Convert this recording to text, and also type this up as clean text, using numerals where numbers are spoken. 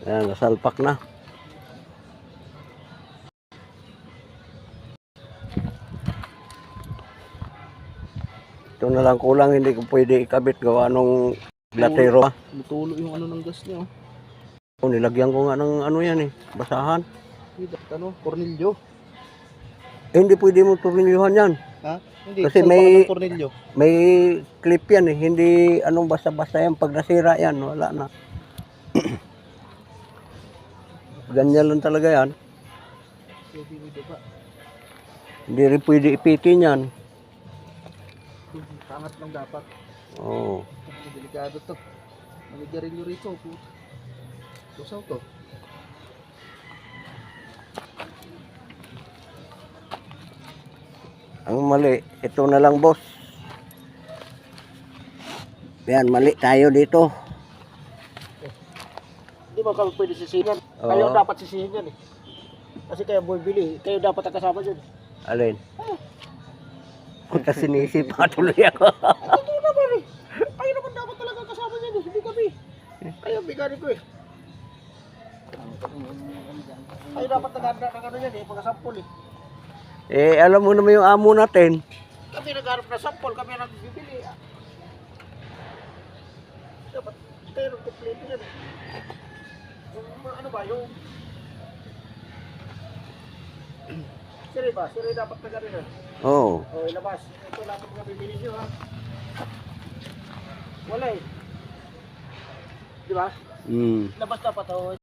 Ayan, nasalpak na. Ito na lang kulang, hindi ko pwede ikabit gawa nung latero. Lutulo yung ano ng gas niya. Oh, nilagyan ko nga ng ano yan eh, basahan. Ano, tornilyo. Eh, hindi pwede mo tornilyuhan yan. Ha? Hindi, Kasi salpa may- ka ng tornilyo. May clip yan eh, hindi anong basta-basta yan. Pag nasira yan, wala na. Ganyan lang talaga yan. Pwede ba? Hindi rin pwede ipitin yan. Angat lang dapat. Oo. Delikado to. Manigarin nyo rito. Tusaw to. Ang mali, ito na lang boss. Yan, mali tayo dito. Hindi ba kami pwede sisihin yan? Oo. Kayo dapat sisihin yan eh. Kasi kayo bumibili. Kayo dapat ang kasama dyan. Alin? Kasi sinisip pa tuloy ako. Totoo naman eh. Kayo naman dapat talaga kasama dyan eh. Hindi kami. Kayo ang bigani ko eh. Kayo dapat nag-handa ng ano yan eh. Mga sampol eh. Eh, alam mo naman yung amo natin. Kami nag-harap na sampol. Kami ang nagbibili. Dapat kayo ng kompleto yan eh. Yung ano ba yung... Siri ba? Siri dapat na gano'n eh. Oo. O, ilabas. Ito lang ang mga bibili nyo ha. Wala eh. Di ba? Mm. Labas dapat o.